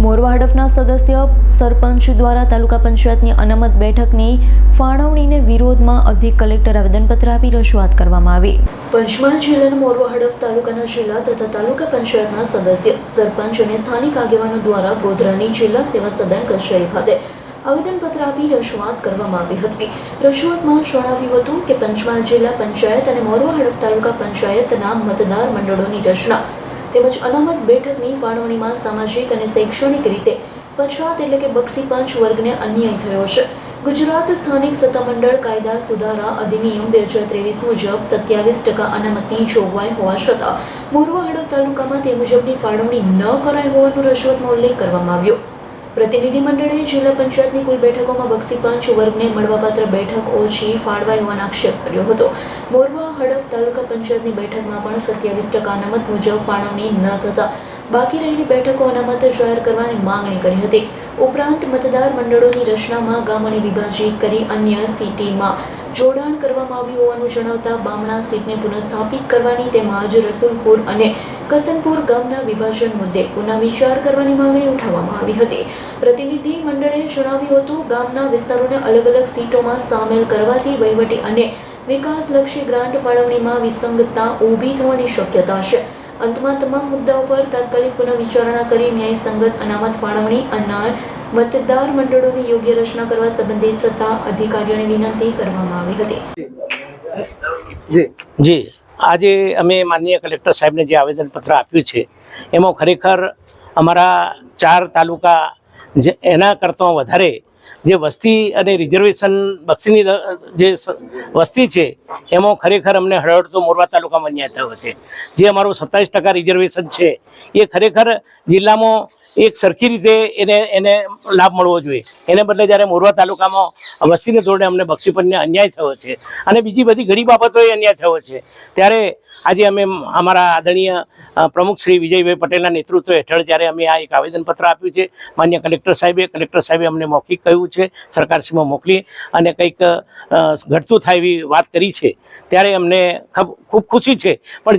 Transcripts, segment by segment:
મોરવા હડફના સદસ્ય સરપંચ દ્વારા તાલુકા પંચાયતની અનામત બેઠકની ફાળવણીને વિરોધમાં અધિક કલેક્ટર આવેદનપત્ર આપી રજૂઆત કરવામાં આવી। પંચમહાલ જિલ્લાના મોરવા હડફ તાલુકાના જિલ્લા તથા તાલુકા પંચાયતના સદસ્ય સરપંચ અને સ્થાનિક આગેવાનો દ્વારા ગોધરાની જિલ્લા સેવા સદન કચેરી ખાતે આવેદનપત્ર આપી રજૂઆત કરવામાં આવી હતી। રજૂઆતમાં જણાવ્યું હતું કે પંચમહાલ જિલ્લા પંચાયત અને મોરવા હડફ તાલુકા પંચાયતના મતદાર મંડળોની રચના તેમજ અનામત બેઠકની ફાળવણીમાં સામાજિક અને શૈક્ષણિક રીતે પછાત એટલે કે બક્ષી પંચ વર્ગને અન્યાય થયો છે। ગુજરાત સ્થાનિક સત્તામંડળ કાયદા સુધારા અધિનિયમ 2023 મુજબ 27% અનામતની જોગવાઈ હોવા છતાં મોરવા હડફ તાલુકામાં તે મુજબની ફાળવણી ન કરાઈ હોવાનો રજૂઆતમાં ઉલ્લેખ કરવામાં આવ્યો। પ્રતિનિધિ મંડળે જિલ્લા પંચાયતની કુલ બેઠકોમાં બક્ષી પંચ વર્ગને મળવાપાત્ર બેઠક ઓછી ફાળવાઈ હોવાનો આક્ષેપ કર્યો હતો। મોરવા હડફ તાલુકા પંચાયતની બેઠકમાં પણ 27% અનામત મુજબ ફાળવણી ન થતા બાકી રહેલી બેઠકો અનામત જાહેર કરવાની માંગણી કરી હતી। ઉપરાંત મતદાર મંડળોની રચનામાં ગામોને વિભાજિત કરી અન્ય સિટીમાં જોડાણ કરવામાં આવ્યું હોવાનું જણાવતા બામણા સીટને પુનઃસ્થાપિત કરવાની તેમજ રસુલપુર અને કસનપુર ગામના વિભાજન મુદ્દે પુનઃ વિચાર કરવાની માંગણી ઉઠાવવામાં આવી હતી। પ્રતિનિધિ મંડળે જણાવ્યું હતું ગામના વિસ્તારોને અલગ અલગ સીટોમાં સામેલ કરવાથી વહીવટી અને વિકાસલક્ષી ગ્રાન્ટ ફાળવણીમાં વિસંગતતા ઊભી થવાની શક્યતા છે। અંતમાં તમામ મુદ્દાઓ પર તાત્કાલિક પુનઃ વિચારણા કરી ન્યાયસંગત અનામત ફાળવણી અને મતદાર મંડળોની યોગ્ય રચના કરવા સંબંધિત સત્તા અધિકારીઓને વિનંતી કરવામાં આવી હતી। જી આજે અમે માનનીય કલેક્ટર સાહેબને જે આવેદનપત્ર આપ્યું છે એમાં ખરેખર અમારા 4 તાલુકા જે એના કરતાં વધારે જે વસ્તી અને રિઝર્વેશન બક્ષીની જે વસ્તી છે એમાં ખરેખર અમને હળવદ તો મોરવા તાલુકામાં અન્યાય થયો છે। જે અમારું 27% રિઝર્વેશન છે એ ખરેખર જિલ્લામાં એક સરખી રીતે એને લાભ મળવો જોઈએ। એને બદલે જ્યારે મોરવા તાલુકામાં વસ્તીને ધોરણે અમને બક્ષીપણને અન્યાય થયો છે અને બીજી બધી ઘણી બાબતોએ અન્યાય થયો છે ત્યારે આજે અમે અમારા આદરણીય પ્રમુખ શ્રી વિજયભાઈ પટેલના નેતૃત્વ હેઠળ જ્યારે અમે આ એક આવેદનપત્ર આપ્યું છે માન્ય કલેક્ટર સાહેબે અમને મૌખિક કહ્યું છે સરકારશ્રીમાં મોકલી અને કંઈક ઘટતું થાય એવી વાત કરી છે ત્યારે અમને ખૂબ ખુશી છે। પણ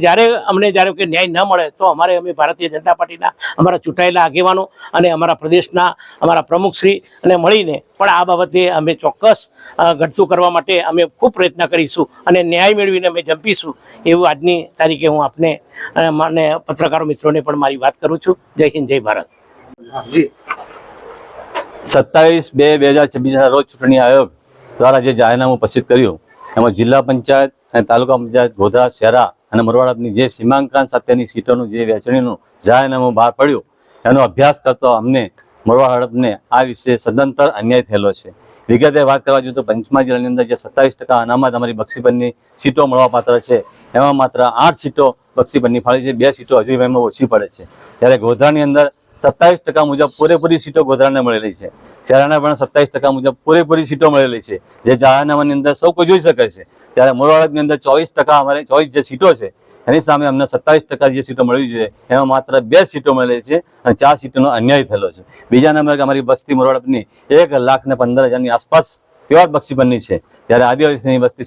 જ્યારે કે ન્યાય ન મળે તો અમે ભારતીય જનતા પાર્ટીના અમારા ચૂંટાયેલા આગેવાનો અને અમારા પ્રદેશના અમારા પ્રમુખશ્રી અને મળીને પણ આ બાબતે અમે ચોક્કસ ઘટતું કરવા માટે અમે ખૂબ પ્રયત્ન કરીશું અને ન્યાય મેળવીને અમે જંપીશું એવું આજની તારીખે હું આપને અને પત્રકારો મિત્રોને પણ મારી વાત કરું છું। જય હિન્દ, જય ભારત। જી 27/2/2026 રોજ ચૂંટણી આયોગ દ્વારા જે જાહેરનામું પ્રસિદ્ધ કર્યું એમાં જિલ્લા પંચાયત અને તાલુકા પંચાયત ગોધરા શહેરા અને મોરવાડની જે સીમાંકન સાથેની સીટોનું જે વહેંચણીનું જાહેરનામું બહાર પડ્યું એનો અભ્યાસ કરતો અમને મોરવા હડફને આ વિશે સદંતર અન્યાય થયેલો છે। વિગતે વાત કરવા જોઈએ તો પંચમહાલ જિલ્લાની અંદર જે 27% અનામત અમારી બક્ષીપણની સીટો મળવાપાત્ર છે એમાં માત્ર 8 સીટો બક્ષીપણની ફાળી છે, 2 સીટો હજી એમાં ઓછી પડે છે। ત્યારે ગોધરાની અંદર 27% મુજબ પૂરેપૂરી સીટો ગોધરાને મળેલી છે, શહેરાને પણ 27% મુજબ પૂરેપૂરી સીટો મળેલી છે જે જાહેરનામાની અંદર સૌ કોઈ જોઈ શકે છે। ત્યારે મોરવાડની અંદર 24% અમારે 24 જે સીટો છે એની સામે અમને 27% જે સીટો મળવી જોઈએ એમાં માત્ર 2 સીટો મળેલી છે અને 4 સીટોનો અન્યાય થયેલો છે। બીજા નંબર અમારી વસ્તી મોરવાડની 1,15,000ની આસપાસ પ્યોર બક્ષીપણની છે, ત્યારે આદિવાસીની વસ્તી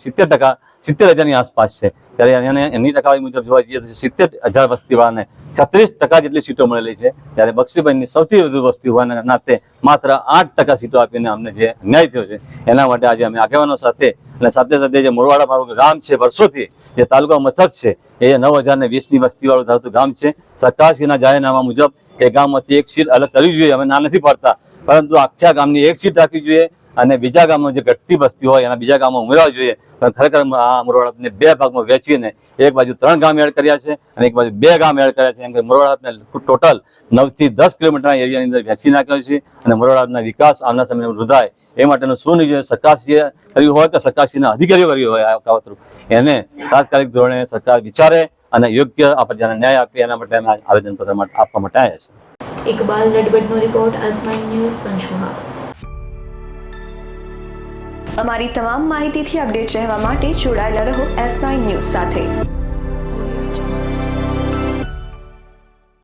70,000ની આસપાસ છે। ત્યારે એની ટકાવારી મુજબ જોવા જઈએ તો 70,000 વસ્તીવાળાને 36% જેટલી સીટો મળેલી છે। ત્યારે બક્ષીપણની સૌથી વધુ વસ્તી હોવાના નાતે માત્ર 8% સીટો આપીને અમને જે અન્યાય થયો છે એના માટે આજે અમે આગેવાનો સાથે અને સાથે જે મોરવાડા મારું ગામ છે વર્ષોથી જે તાલુકા મથક છે એ 9,020ની વસ્તીવાળું ધરાવતું ગામ છે। સરકારશ્રીના જાહેરનામા મુજબ એ ગામમાંથી એક સીટ અલગ કરવી જોઈએ, અમે ના નથી પાડતા, પરંતુ આખા ગામની એક સીટ રાખવી જોઈએ અને બીજા ગામમાં જે ઘટતી વસ્તી હોય એના બીજા ગામમાં ઉમેરવા જોઈએ। ખરેખર આ મોરવાડાને 2 ભાગમાં વહેંચીને એક બાજુ 3 ગામ એડ કર્યા છે અને એક બાજુ 2 ગામ એડ કર્યા છે, એમ કે મોરવાડાને ટોટલ 9 થી 10 કિલોમીટરના એરિયાની અંદર વહેંચી નાખ્યો છે અને મોરવાડાના વિકાસ આવનાર સમયમાં વૃદ્ધાય એ માટેનું સુનિયોજન સરકારશ્રીએ કર્યું હોય કે સરકારશ્રીના અધિકારીઓ કર્યું હોય આ કાવતરું એને તાત્કાલિક ધોરણે સરકાર વિચારે અને યોગ્ય આપણને ન્યાય આપે એના માટે અમે આવેદનપત્ર આપવા માટે આવ્યા છે। ઇકબાલ નડબડનો રિપોર્ટ S9 ન્યૂઝ પંચમહાલ। અમારી તમામ માહિતીથી અપડેટ રહેવા માટે જોડાયેલા રહો S9 ન્યૂઝ સાથે।